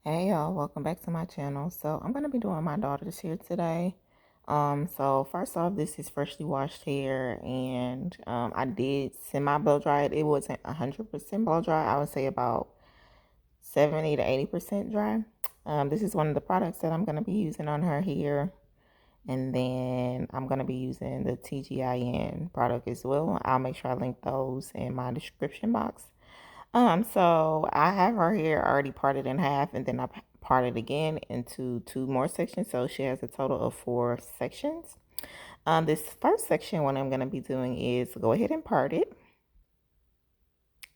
Hey y'all, welcome back to my channel. So I'm going to be doing my daughter's hair today. So first off, this is freshly washed hair, and I did semi blow dry it. It wasn't 100% blow dry. I would say about 70 to 80% dry. This is one of the products that I'm going to be using on her hair. And then I'm going to be using the TGIN product as well. I'll make sure I link those in my description box. So I have her hair already parted in half, and then I parted again into two more sections. So she has a total of four sections. This first section, what I'm going to be doing is go ahead and part it.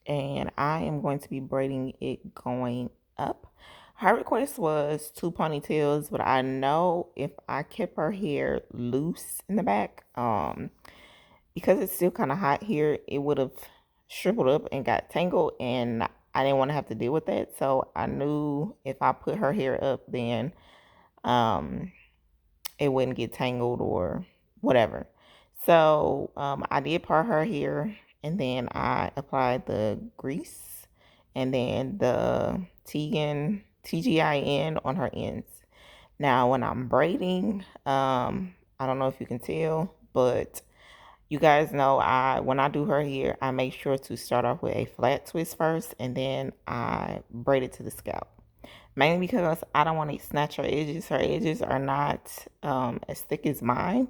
And I am going to be braiding it going up. Her request was two ponytails, but I know if I kept her hair loose in the back, because it's still kind of hot here, it would have shriveled up and got tangled, and I didn't want to have to deal with that. So I knew if I put her hair up, then um, it wouldn't get tangled or whatever. So I did part her hair, and then I applied the grease and then the TGIN on her ends. Now, when I'm braiding, I don't know if you can tell, but you guys know when I do her hair, I make sure to start off with a flat twist first, and then I braid it to the scalp. Mainly because I don't want to snatch her edges. Her edges are not as thick as mine,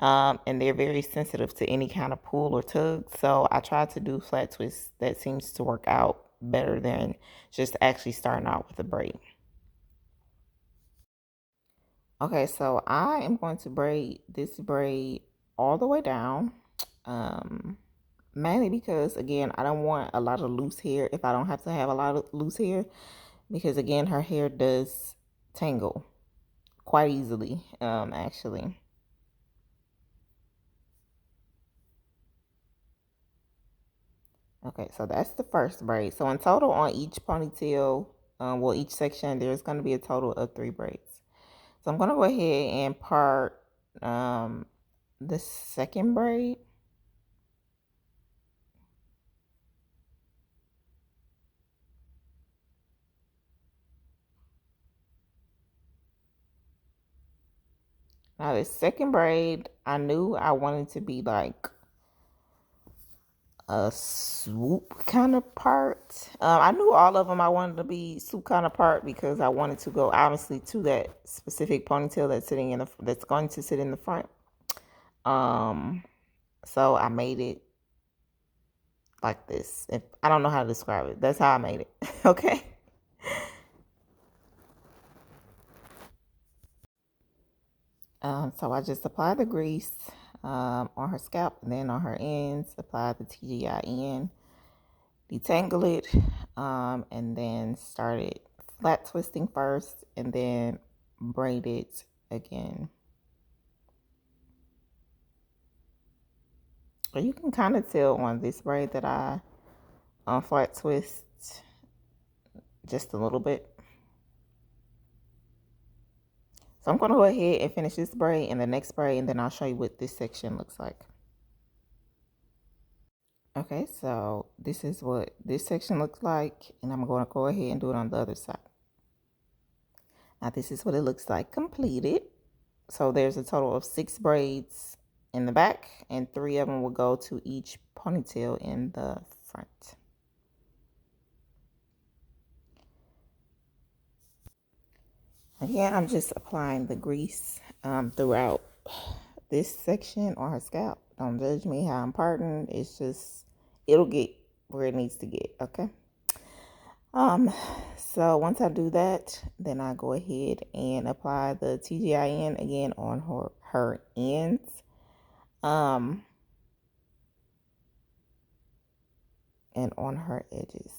and they're very sensitive to any kind of pull or tug. So I try to do flat twists. That seems to work out better than just actually starting out with a braid. Okay, so I am going to braid this braid all the way down. Um, Mainly because, again, I don't want a lot of loose hair if I don't have to have a lot of loose hair. Because, again, her hair does tangle quite easily, actually. Okay, so that's the first braid. So in total on each ponytail, well, each section, there's going to be a total of 3 braids. So I'm going to go ahead and part the second braid. Now, the second braid, I knew I wanted to be like a swoop kind of part. I knew all of them I wanted to be swoop kind of part because I wanted to go obviously to that specific ponytail that's going to sit in the front. So I made it like this. If I don't know how to describe it, that's how I made it. Okay. So I just applied the grease on her scalp, and then on her ends, apply the TGIN, detangle it, and then started flat twisting first, and then braid it again. But you can kind of tell on this braid that I flat twist just a little bit. So I'm going to go ahead and finish this braid and the next braid, and then I'll show you what this section looks like. Okay, so this is what this section looks like, and I'm going to go ahead and do it on the other side. Now this is what it looks like completed. So there's a total of 6 braids in the back, and 3 of them will go to each ponytail in the front. Again, I'm just applying the grease throughout this section on her scalp. Don't judge me how I'm parting. It's just, it'll get where it needs to get, okay? So once I do that, then I go ahead and apply the TGIN again on her ends. And on her edges.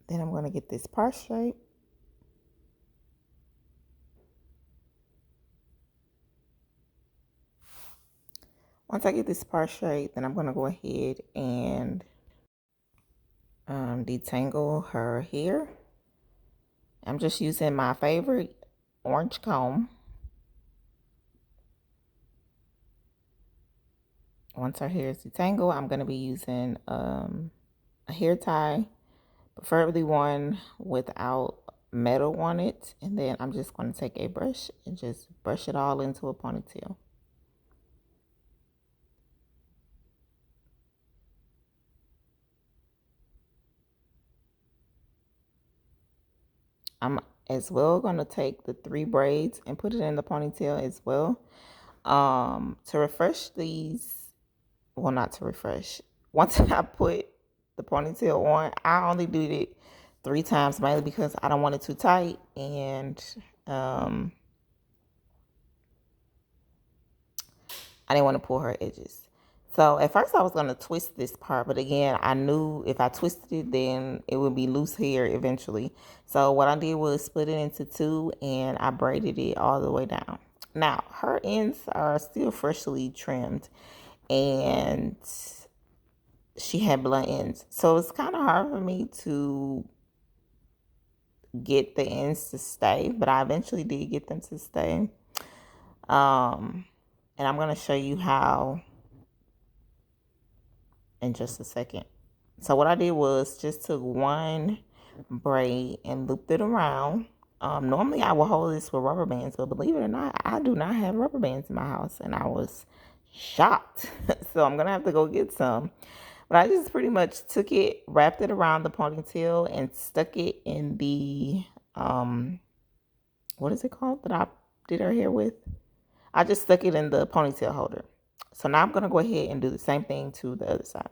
Then I'm going to get this part straight. Once I get this part straight, then I'm going to go ahead and detangle her hair. I'm just using my favorite orange comb. Once her hair is detangled, I'm going to be using a hair tie, preferably one without metal on it. And then I'm just going to take a brush and just brush it all into a ponytail. I'm as well going to take the 3 braids and put it in the ponytail as well. To refresh these, well, not to refresh. Once I put the ponytail on, I only did it 3 times, mainly because I don't want it too tight, and I didn't want to pull her edges. So at first I was going to twist this part, but again, I knew if I twisted it, then it would be loose hair eventually. So what I did was split it into 2, and I braided it all the way down. Now, her ends are still freshly trimmed, and she had blunt ends. So it's kind of hard for me to get the ends to stay, but I eventually did get them to stay. And I'm going to show you how in just a second. So what I did was just took one braid and looped it around. Normally I would hold this with rubber bands, but believe it or not, I do not have rubber bands in my house, and I was shocked. So I'm gonna have to go get some. But I just pretty much took it, wrapped it around the ponytail, and stuck it in the what is it called that I did her hair with? I just stuck it in the ponytail holder. So now I'm gonna go ahead and do the same thing to the other side.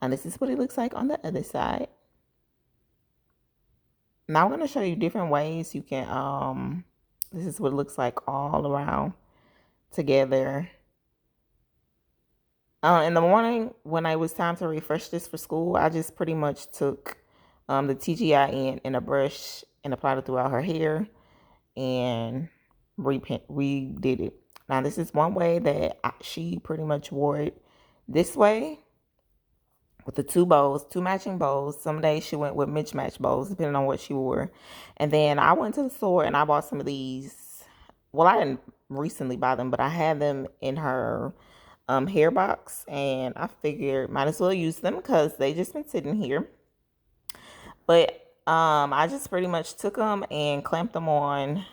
And this is what it looks like on the other side. Now I'm going to show you different ways you can, this is what it looks like all around together. In the morning, when it was time to refresh this for school, I just pretty much took the TGIN and a brush and applied it throughout her hair and redid it. Now this is one way that she pretty much wore it this way, with the 2 bows, 2 matching bows. Some days she went with mismatched bows, depending on what she wore. And then I went to the store and I bought some of these. Well, I didn't recently buy them, but I had them in her hair box, and I figured might as well use them because they just been sitting here. But I just pretty much took them and clamped them on,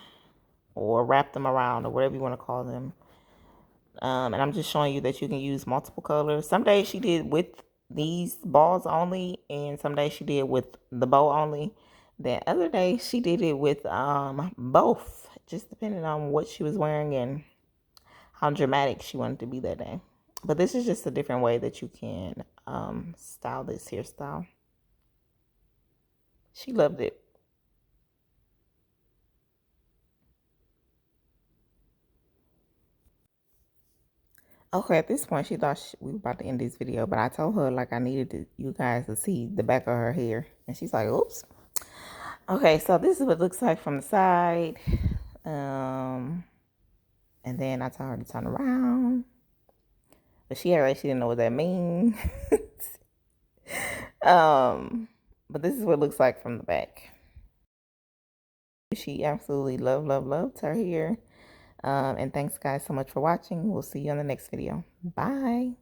or wrapped them around, or whatever you want to call them. And I'm just showing you that you can use multiple colors. Some days she did with these balls only, and some days she did with the bow only. Then other days she did it with both, just depending on what she was wearing and how dramatic she wanted to be that day. But this is just a different way that you can style this hairstyle. She loved it. Okay, at this point, she thought we were about to end this video, but I told her like I needed you guys to see the back of her hair, and she's like, "Oops." Okay, so this is what it looks like from the side, and then I told her to turn around, but she had like she didn't know what that means. But this is what it looks like from the back. She absolutely loved her hair. And thanks guys so much for watching. We'll see you on the next video. Bye.